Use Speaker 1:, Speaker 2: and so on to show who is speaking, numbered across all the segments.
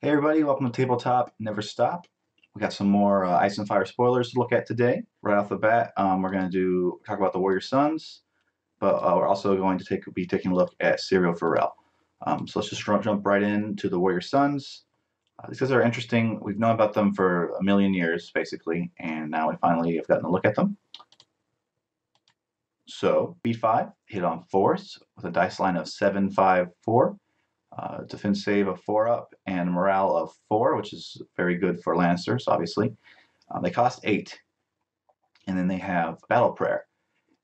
Speaker 1: Hey everybody, welcome to Tabletop Never Stop. We got some more Ice and Fire spoilers to look at today. Right off the bat, we're going to talk about the Warrior Sons, but we're also going to be taking a look at Syrio. So let's just jump right into the Warrior Sons. These guys are interesting. We've known about them for a million years, basically, and now we finally have gotten a look at them. So, B5, hit on 4s with a dice line of 7, 5, 4. Defense save of 4 up and morale of 4, which is very good for Lancers, obviously. They cost 8. And then they have Battle Prayer.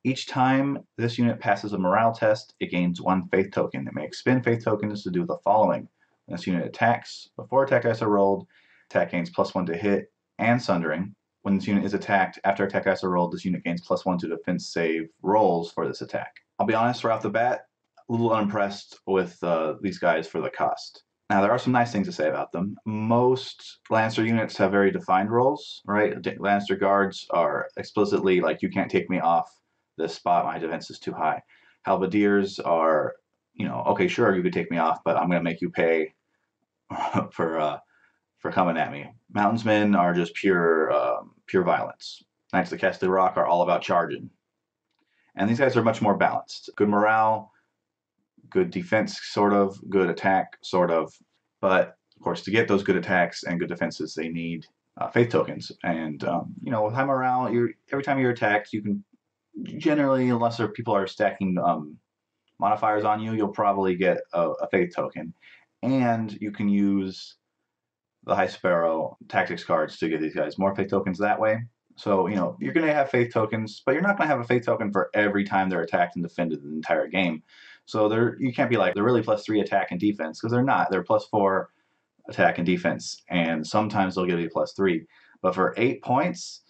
Speaker 1: Each time this unit passes a morale test, it gains 1 faith token. It may expend faith tokens to do the following. When this unit attacks, before attack dice are rolled, attack gains +1 to hit and sundering. When this unit is attacked, after attack dice are rolled, this unit gains +1 to defense save rolls for this attack. I'll be honest, right off the bat, a little unimpressed with these guys for the cost. Now, there are some nice things to say about them. Most Lancer units have very defined roles, right? Lancer guards are explicitly like, you can't take me off this spot, my defense is too high. Halberdiers are, okay, sure, you could take me off, but I'm going to make you pay for coming at me. Mountainsmen are just pure violence. Knights of the Castle Rock are all about charging. And these guys are much more balanced. Good morale, good defense, sort of, good attack, sort of. But, of course, to get those good attacks and good defenses, they need faith tokens. And, with high morale, every time you're attacked, you can generally, unless people are stacking modifiers on you, you'll probably get a faith token. And you can use the High Sparrow tactics cards to get these guys more faith tokens that way. So, you're going to have faith tokens, but you're not going to have a faith token for every time they're attacked and defended the entire game. So you can't be like, they're really +3 attack and defense, because they're not. They're +4 attack and defense, and sometimes they'll give you +3. But for 8 points,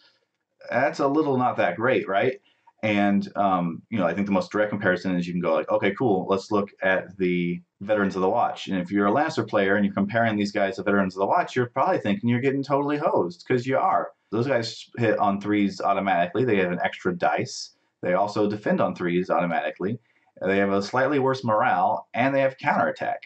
Speaker 1: that's a little not that great, right? And, I think the most direct comparison is you can go like, okay, cool, let's look at the Veterans of the Watch. And if you're a Lancer player and you're comparing these guys to Veterans of the Watch, you're probably thinking you're getting totally hosed, because you are. Those guys hit on 3s automatically. They have an extra dice. They also defend on 3s automatically. They have a slightly worse morale, and they have counterattack.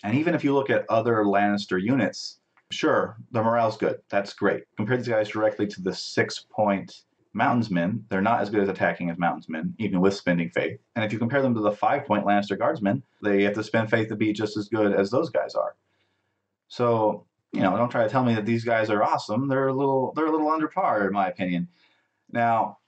Speaker 1: And even if you look at other Lannister units, sure, the morale's good. That's great. Compare these guys directly to the 6-point Mountainsmen. They're not as good as attacking as Mountainsmen, even with spending faith. And if you compare them to the 5-point Lannister Guardsmen, they have to spend faith to be just as good as those guys are. So, don't try to tell me that these guys are awesome. They're a little under par, in my opinion. Now,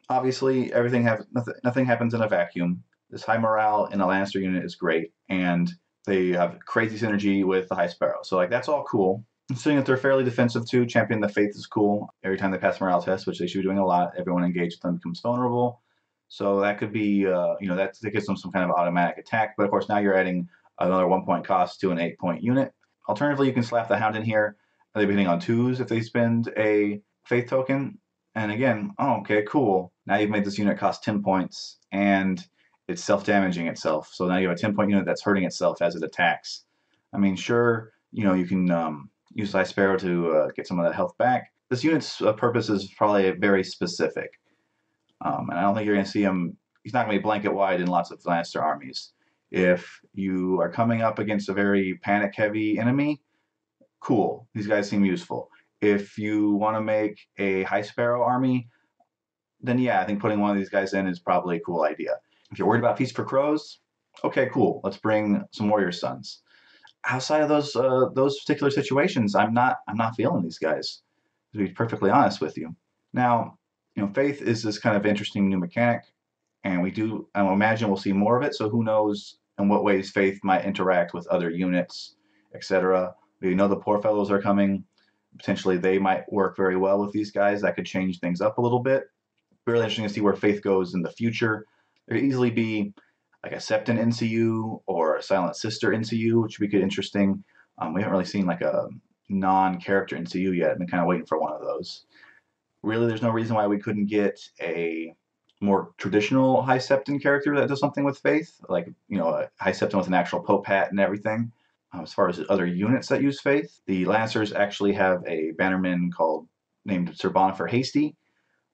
Speaker 1: obviously, nothing happens in a vacuum. This high morale in a Lannister unit is great, and they have crazy synergy with the High Sparrow. So, that's all cool. Considering that they're fairly defensive too, Champion the Faith is cool. Every time they pass a morale test, which they should be doing a lot, everyone engaged with them becomes vulnerable. So that could be, that gives them some kind of automatic attack. But of course, now you're adding another 1-point cost to an 8-point unit. Alternatively, you can slap the Hound in here. They'll be hitting on 2s if they spend a Faith token. And again, okay, cool. Now you've made this unit cost 10 points, and it's self-damaging itself. So now you have a 10-point unit that's hurting itself as it attacks. I mean, sure, you can use High Sparrow to get some of that health back. This unit's purpose is probably very specific. And I don't think you're going to see him. He's not going to be blanket wide in lots of Lannister armies. If you are coming up against a very panic-heavy enemy, cool. These guys seem useful. If you want to make a High Sparrow army, then yeah, I think putting one of these guys in is probably a cool idea. If you're worried about Feast for Crows, okay, cool. Let's bring some Warrior Sons. Outside of those particular situations, I'm not feeling these guys, to be perfectly honest with you. Now, faith is this kind of interesting new mechanic, and I imagine we'll see more of it. So who knows in what ways faith might interact with other units, etc. We know the Poor Fellows are coming. Potentially, they might work very well with these guys. That could change things up a little bit. Really interesting to see where faith goes in the future. There could easily be like a Septon NCU or a Silent Sister NCU, which would be interesting. We haven't really seen like a non-character NCU yet. I've been kind of waiting for one of those. Really, there's no reason why we couldn't get a more traditional High Septon character that does something with faith, like a High Septon with an actual Pope hat and everything. As far as other units that use faith, the Lancers actually have a bannerman named Sir Bonifer Hasty.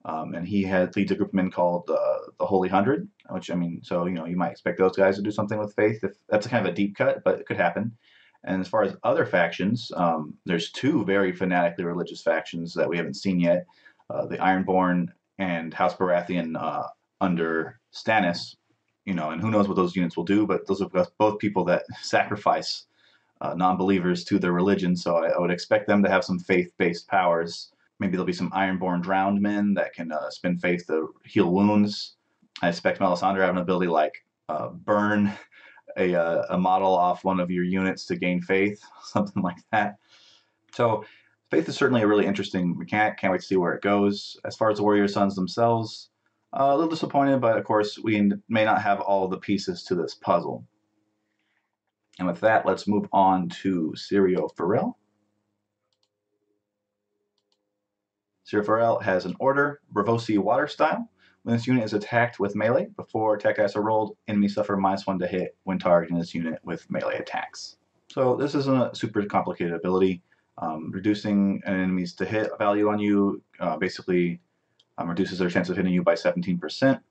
Speaker 1: And he leads a group of men called the Holy 100, which, so, you might expect those guys to do something with faith. If that's a kind of a deep cut, but it could happen. And as far as other factions, there's two very fanatically religious factions that we haven't seen yet: the Ironborn and House Baratheon under Stannis. And who knows what those units will do? But those are both people that sacrifice non-believers to their religion, so I would expect them to have some faith-based powers. Maybe there'll be some Ironborn drowned men that can spend faith to heal wounds. I expect Melisandre to have an ability like burn a model off one of your units to gain faith, something like that. So faith is certainly a really interesting mechanic. Can't wait to see where it goes. As far as the Warrior Sons themselves, a little disappointed, but of course we may not have all the pieces to this puzzle. And with that, let's move on to Syrio Farrell. Syrio Farrell has an order, Bravosi Water Style. When this unit is attacked with melee, before attack dice are rolled, enemies suffer -1 to hit when targeting this unit with melee attacks. So this isn't a super complicated ability. Reducing an enemy's to hit value on you basically reduces their chance of hitting you by 17%.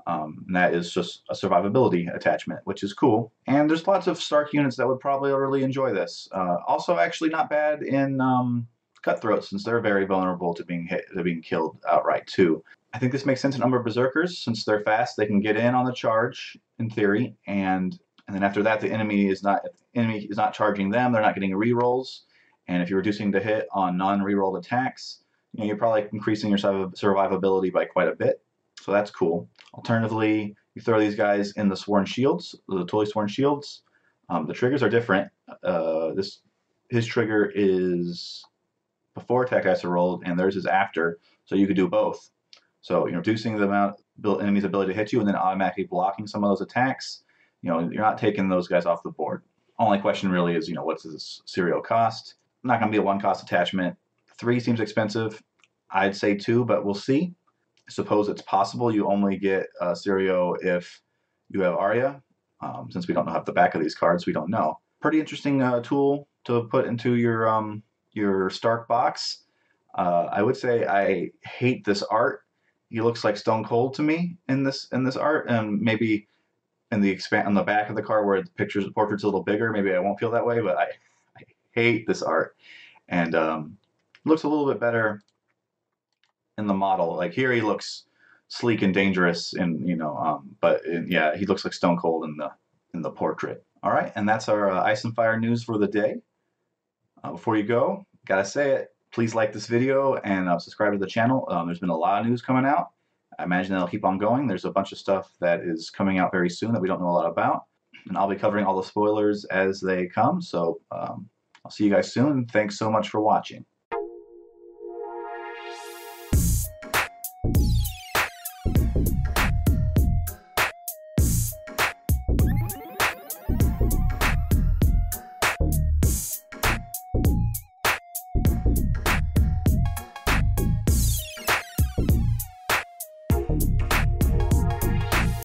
Speaker 1: And that is just a survivability attachment, which is cool. And there's lots of Stark units that would probably really enjoy this. Also, actually not bad in Cutthroats, since they're very vulnerable to being hit, to being killed outright too. I think this makes sense in Umber Berserkers, since they're fast. They can get in on the charge in theory, and then after that, the enemy is not charging them. They're not getting rerolls, and if you're reducing the hit on non-rerolled attacks, you're probably increasing your survivability by quite a bit. So that's cool. Alternatively, you throw these guys in the Sworn Shields, the Totally Sworn Shields. The triggers are different. His trigger is before attack dice are rolled, and theirs is after. So you could do both. So you're reducing the amount of enemy's ability to hit you, and then automatically blocking some of those attacks. You're not taking those guys off the board. Only question really is, what's this Syrio cost? Not going to be a one-cost attachment. 3 seems expensive. I'd say 2, but we'll see. I suppose it's possible you only get Syrio if you have Arya. Since we don't have the back of these cards, we don't know. Pretty interesting tool to put into your Stark box. I would say I hate this art. He looks like Stone Cold to me in this art, and maybe in the on the back of the card where the portrait's a little bigger, maybe I won't feel that way. But I hate this art, and looks a little bit better in the model. Like here, he looks sleek and dangerous, and yeah, he looks like Stone Cold in the portrait. All right, and that's our Ice and Fire news for the day. Before you go, gotta say it. Please like this video and subscribe to the channel. There's been a lot of news coming out. I imagine that'll keep on going. There's a bunch of stuff that is coming out very soon that we don't know a lot about. And I'll be covering all the spoilers as they come. So I'll see you guys soon. Thanks so much for watching.